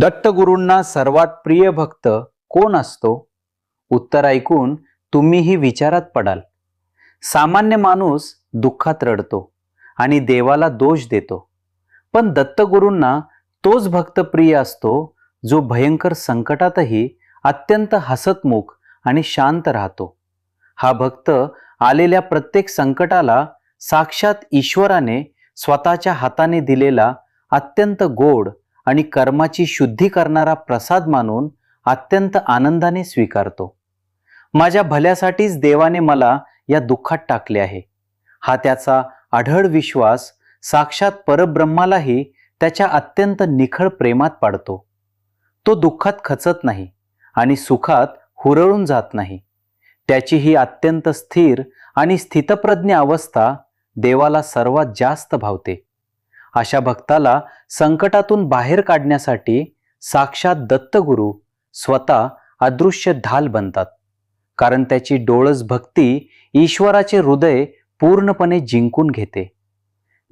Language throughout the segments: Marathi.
दत्तगुरूंना सर्वात प्रिय भक्त कोण असतो? उत्तर ऐकून तुम्हीही विचारात पडाल. सामान्य माणूस दुःखात रडतो आणि देवाला दोष देतो, पण दत्तगुरूंना तोच भक्त प्रिय असतो जो भयंकर संकटातही अत्यंत हसतमुख आणि शांत राहतो. हा भक्त आलेल्या प्रत्येक संकटाला साक्षात ईश्वराने स्वतःच्या हाताने दिलेला अत्यंत गोड आणि कर्माची शुद्धी करणारा प्रसाद मानून अत्यंत आनंदाने स्वीकारतो. माझ्या भल्यासाठीच देवाने मला या दुःखात टाकले आहे, हा त्याचा अढळ विश्वास साक्षात परब्रह्मालाही त्याच्या अत्यंत निखळ प्रेमात पाडतो. तो दुःखात खचत नाही आणि सुखात हुरळून जात नाही. त्याची ही अत्यंत स्थिर आणि स्थितप्रज्ञ अवस्था देवाला सर्वात जास्त भावते. अशा भक्ताला संकटातून बाहेर काढण्यासाठी साक्षात दत्तगुरू स्वतः अदृश्य ढाल बनतात, कारण त्याची डोळस भक्ती ईश्वराचे हृदय पूर्णपणे जिंकून घेते.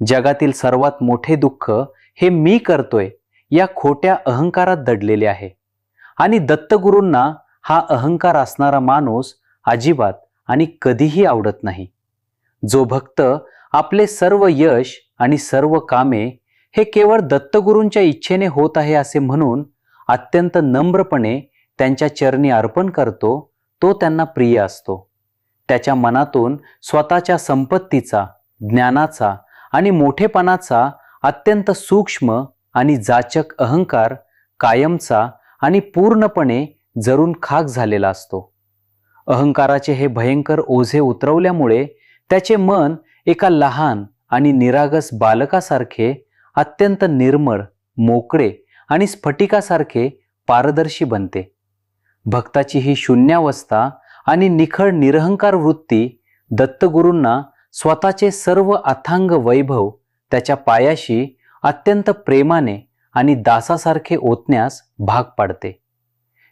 जगातील सर्वात मोठे दुःख हे मी करतोय या खोट्या अहंकारात दडलेले आहे, आणि दत्तगुरूंना हा अहंकार असणारा माणूस अजिबात आणि कधीही आवडत नाही. जो भक्त आपले सर्व यश आणि सर्व कामे हे केवळ दत्तगुरूंच्या इच्छेने होत आहे असे म्हणून अत्यंत नम्रपणे त्यांच्या चरणी अर्पण करतो, तो त्यांना प्रिय असतो. त्याच्या मनातून स्वतःच्या संपत्तीचा, ज्ञानाचा आणि मोठेपणाचा अत्यंत सूक्ष्म आणि जाचक अहंकार कायमचा आणि पूर्णपणे जरून खाक झालेला असतो. अहंकाराचे हे भयंकर ओझे उतरवल्यामुळे त्याचे मन एका लहान आणि निरागस बालकासारखे अत्यंत निर्मळ, मोकळे आणि स्फटिकासारखे पारदर्शी बनते. भक्ताची ही शून्यावस्था आणि निखळ निरहंकार वृत्ती दत्तगुरूंना स्वतःचे सर्व अथांग वैभव त्याच्या पायाशी अत्यंत प्रेमाने आणि दासासारखे ओतण्यास भाग पाडते.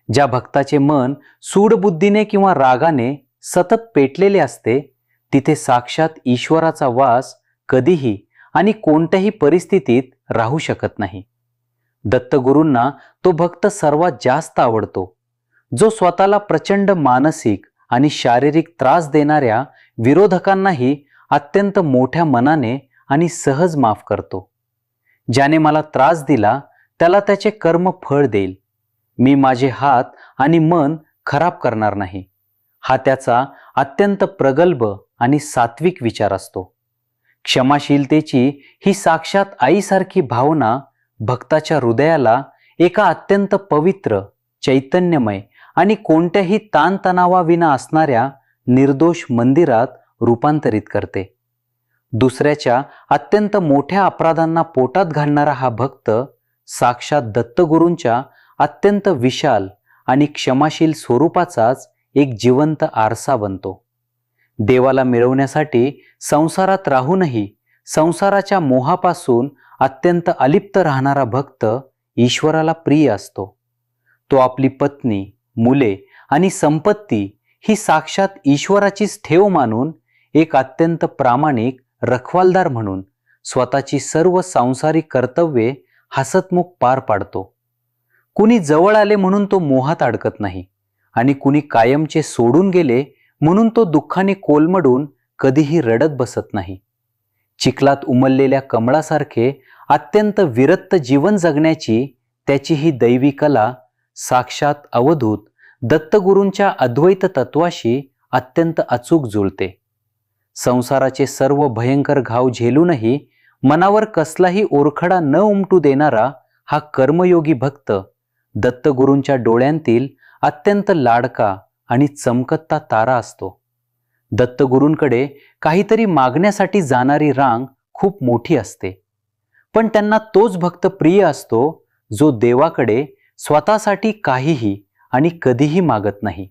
ज्या भक्ताचे मन सूडबुद्धीने किंवा रागाने सतत पेटलेले असते, तिथे साक्षात ईश्वराचा वास कधीही आणि कोणत्याही परिस्थितीत राहू शकत नाही. दत्तगुरूंना तो भक्त सर्वात जास्त आवडतो, जो स्वतःला प्रचंड मानसिक आणि शारीरिक त्रास देणाऱ्या विरोधकांनाही अत्यंत मोठ्या मनाने आणि सहज माफ करतो. ज्याने मला त्रास दिला त्याला त्याचे कर्म फळ देईल. मी माझे हात आणि मन खराब करणार नाही, हा त्याचा अत्यंत प्रगल्भ आणि सात्विक विचार असतो. क्षमाशीलतेची ही साक्षात आईसारखी भावना भक्ताच्या हृदयाला एका अत्यंत पवित्र, चैतन्यमय आणि कोणत्याही ताणतणावाविना असणाऱ्या निर्दोष मंदिरात रूपांतरित करते. दुसऱ्याच्या अत्यंत मोठ्या अपराधांना पोटात घालणारा हा भक्त साक्षात दत्तगुरूंच्या अत्यंत विशाल आणि क्षमाशील स्वरूपाचाच एक जिवंत आरसा बनतो. देवाला मिळवण्यासाठी संसारात राहूनही संसाराच्या मोहापासून अत्यंत अलिप्त राहणारा भक्त ईश्वराला प्रिय असतो. तो आपली पत्नी, मुले आणि संपत्ती ही साक्षात ईश्वराचीच ठेव मानून एक अत्यंत प्रामाणिक रखवालदार म्हणून स्वतःची सर्व सांसारिक कर्तव्ये हसतमुख पार पाडतो. कुणी जवळ आले म्हणून तो मोहात अडकत नाही, आणि कुणी कायमचे सोडून गेले म्हणून तो दुःखाने कोलमडून कधीही रडत बसत नाही. चिखलात उमललेल्या कमळासारखे अत्यंत विरक्त जीवन जगण्याची त्याची ही दैवी कला साक्षात अवधूत दत्तगुरूंच्या अद्वैत तत्वाशी अत्यंत अचूक जुळते. संसाराचे सर्व भयंकर घाव झेलूनही मनावर कसलाही ओरखडा न उमटू देणारा हा कर्मयोगी भक्त दत्तगुरूंच्या डोळ्यांतील अत्यंत लाडका आणि चमकता तारा असतो. दत्तगुरूंकडे काहीतरी मागण्यासाठी जाणारी रांग खूप मोठी असते, पण त्यांना तोच भक्त प्रिय असतो जो देवाकडे स्वतःसाठी काहीही आणि कधीही मागत नाही.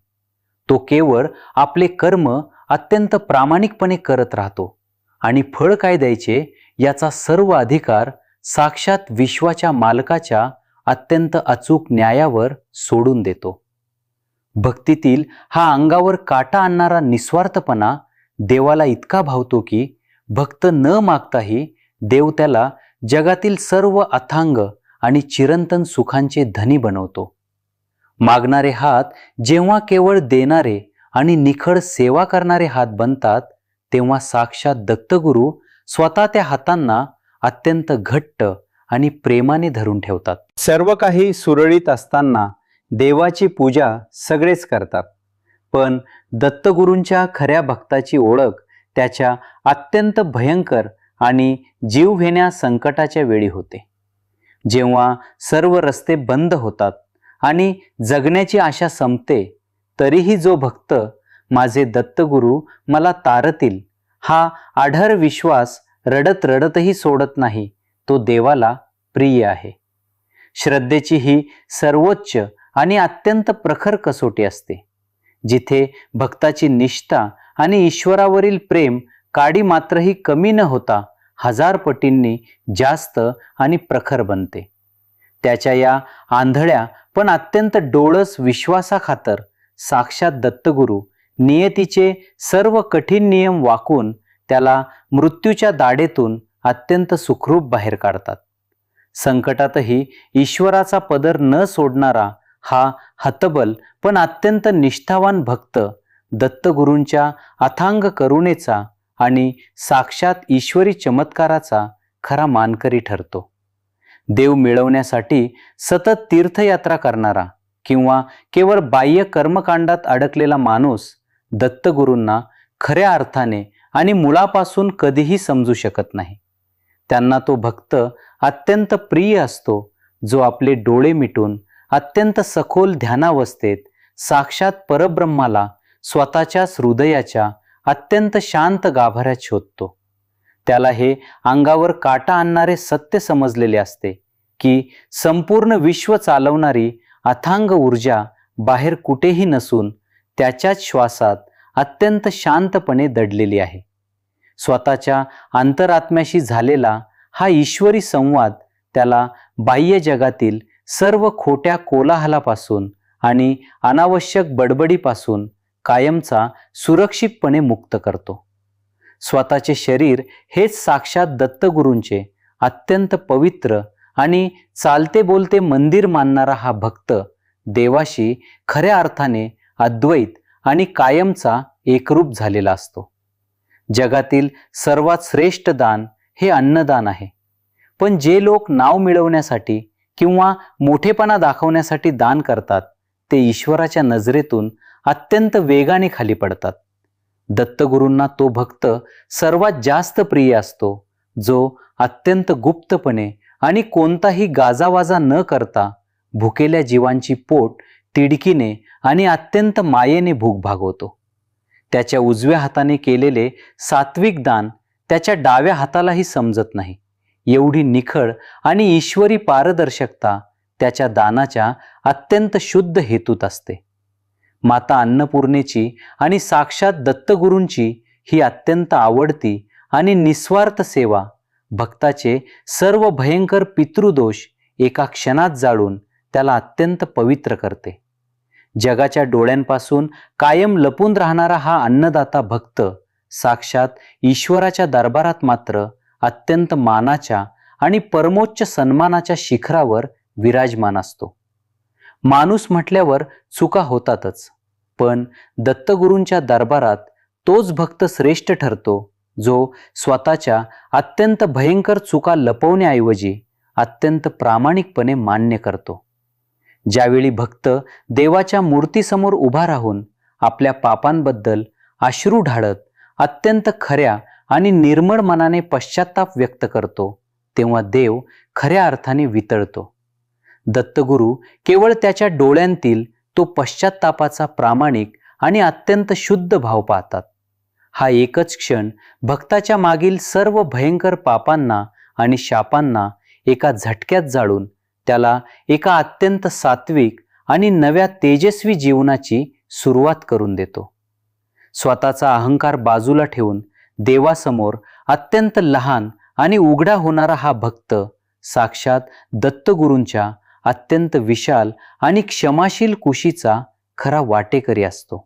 तो केवळ आपले कर्म अत्यंत प्रामाणिकपणे करत राहतो आणि फळ काय द्यायचे याचा सर्व अधिकार साक्षात विश्वाच्या मालकाच्या अत्यंत अचूक न्यायावर सोडून देतो. भक्तीतील हा अंगावर काटा आणणारा निस्वार्थपणा देवाला इतका भावतो की भक्त न मागताही देव त्याला जगातील सर्व अथांग आणि चिरंतन सुखांचे धनी बनवतो. मागणारे हात जेव्हा केवळ देणारे आणि निखळ सेवा करणारे हात बनतात, तेव्हा साक्षात दत्तगुरू स्वतः त्या हातांना अत्यंत घट्ट आणि प्रेमाने धरून ठेवतात. सर्व काही सुरळीत असताना देवाची पूजा सगळेच करतात, पण दत्तगुरूंच्या खऱ्या भक्ताची ओळख त्याच्या अत्यंत भयंकर आणि जीवघेण्या संकटाच्या वेळी होते. जेव्हा सर्व रस्ते बंद होतात आणि जगण्याची आशा संपते, तरीही जो भक्त माझे दत्तगुरू मला तारतील हा आढळ विश्वास रडत रडतही सोडत नाही, तो देवाला प्रिय आहे. श्रद्धेची ही सर्वोच्च आणि अत्यंत प्रखर कसोटी असते, जिथे भक्ताची निष्ठा आणि ईश्वरावरील प्रेम काडी मात्रही कमी न होता 1000 पटींनी जास्त आणि प्रखर बनते. त्याच्या या आंधळ्या पण अत्यंत डोळस विश्वासाखातर साक्षात दत्तगुरू नियतीचे सर्व कठीण नियम वाकून त्याला मृत्यूच्या दाढेतून अत्यंत सुखरूप बाहेर काढतात. संकटातही ईश्वराचा पदर न सोडणारा हा हतबल पण अत्यंत निष्ठावान भक्त दत्तगुरूंच्या अथांग करुणेचा आणि साक्षात ईश्वरी चमत्काराचा खरा मानकरी ठरतो. देव मिळवण्यासाठी सतत तीर्थयात्रा करणारा किंवा केवळ बाह्य कर्मकांडात अडकलेला माणूस दत्तगुरूंना खऱ्या अर्थाने आणि मुळापासून कधीही समजू शकत नाही. त्यांना तो भक्त अत्यंत प्रिय असतो, जो आपले डोळे मिटून अत्यंत सखोल ध्यानावस्थेत साक्षात परब्रह्माला स्वतःच्याच हृदयाच्या अत्यंत शांत गाभाऱ्यात शोधतो. त्याला हे अंगावर काटा आणणारे सत्य समजलेले असते की संपूर्ण विश्व चालवणारी अथांग ऊर्जा बाहेर कुठेही नसून त्याच्याच श्वासात अत्यंत शांतपणे दडलेली आहे. स्वतःच्या अंतरात्म्याशी झालेला हा ईश्वरी संवाद त्याला बाह्य जगातील सर्व खोट्या कोलाहलापासून आणि अनावश्यक बडबडीपासून कायमचा सुरक्षितपणे मुक्त करतो. स्वतःचे शरीर हेच साक्षात दत्तगुरूंचे अत्यंत पवित्र आणि चालते बोलते मंदिर मानणारा हा भक्त देवाशी खऱ्या अर्थाने अद्वैत आणि कायमचा एकरूप झालेला असतो. जगातील सर्वात श्रेष्ठ दान हे अन्नदान आहे. पण जे लोक नाव मिळवण्यासाठी किंवा मोठेपणा दाखवण्यासाठी दान करतात, ते ईश्वराच्या नजरेतून अत्यंत वेगाने खाली पडतात. दत्तगुरूंना तो भक्त सर्वात जास्त प्रिय असतो, जो अत्यंत गुप्तपणे आणि कोणताही गाजावाजा न करता भुकेल्या जीवांची पोट तिडकीने आणि अत्यंत मायेने भूक भागवतो. त्याच्या उजव्या हाताने केलेले सात्विक दान त्याच्या डाव्या हातालाही समजत नाही, एवढी निखळ आणि ईश्वरी पारदर्शकता त्याच्या दानाच्या अत्यंत शुद्ध हेतूत असते. माता अन्नपूर्णेची आणि साक्षात दत्तगुरूंची ही अत्यंत आवडती आणि निस्वार्थ सेवा भक्ताचे सर्व भयंकर पितृदोष एका क्षणात जाळून त्याला अत्यंत पवित्र करते. जगाच्या डोळ्यांपासून कायम लपून राहणारा हा अन्नदाता भक्त साक्षात ईश्वराच्या दरबारात मात्र अत्यंत मानाच्या आणि परमोच्च सन्मानाच्या शिखरावर विराजमान असतो. माणूस म्हटल्यावर चुका होतातच, पण दत्तगुरूंच्या दरबारात तोच भक्त श्रेष्ठ ठरतो, जो स्वतःच्या अत्यंत भयंकर चुका लपवण्याऐवजी अत्यंत प्रामाणिकपणे मान्य करतो. ज्यावेळी भक्त देवाच्या मूर्तीसमोर उभा राहून आपल्या पापांबद्दल अश्रू ढाळत अत्यंत खऱ्या आणि निर्मळ मनाने पश्चाताप व्यक्त करतो, तेव्हा देव खऱ्या अर्थाने वितळतो. दत्तगुरू केवळ त्याच्या डोळ्यांतील तो पश्चातापाचा प्रामाणिक आणि अत्यंत शुद्ध भाव पाहतात. हा एकच क्षण भक्ताच्या मागील सर्व भयंकर पापांना आणि शापांना एका झटक्यात जाळून त्याला एका अत्यंत सात्विक आणि नव्या तेजस्वी जीवनाची सुरुवात करून देतो. स्वतःचा अहंकार बाजूला ठेवून देवासमोर अत्यंत लहान आणि उघडा होणारा हा भक्त साक्षात दत्तगुरूंच्या अत्यंत विशाल आणि क्षमाशील कुशीचा खरा वाटेकरी असतो.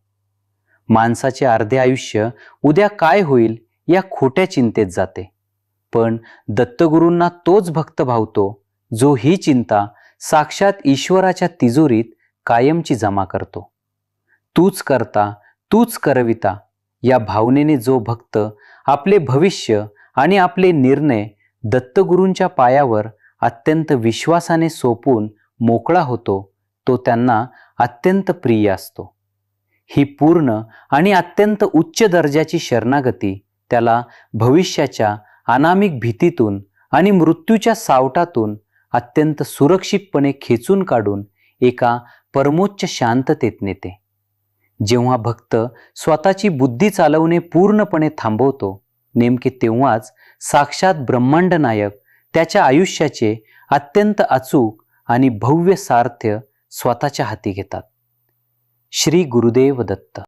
माणसाचे अर्धे आयुष्य उद्या काय होईल या खोट्या चिंतेत जाते, पण दत्तगुरूंना तोच भक्त भावतो जो ही चिंता साक्षात ईश्वराच्या तिजोरीत कायमची जमा करतो. तूच करता, तूच करविता या भावनेने जो भक्त आपले भविष्य आणि आपले निर्णय दत्तगुरूंच्या पायावर अत्यंत विश्वासाने सोपून मोकळा होतो, तो त्यांना अत्यंत प्रिय असतो. ही पूर्ण आणि अत्यंत उच्च दर्जाची शरणागती त्याला भविष्याच्या अनामिक भीतीतून आणि मृत्यूच्या सावटातून अत्यंत सुरक्षितपणे खेचून काढून एका परमोच्च शांततेत नेते. जेव्हा भक्त स्वतःची बुद्धी चालवणे पूर्णपणे थांबवतो, नेमके तेव्हाच साक्षात ब्रह्मांड नायक त्याच्या आयुष्याचे अत्यंत अचूक आणि भव्य सार्थ स्वतःच्या हाती घेतात. श्री गुरुदेव दत्त.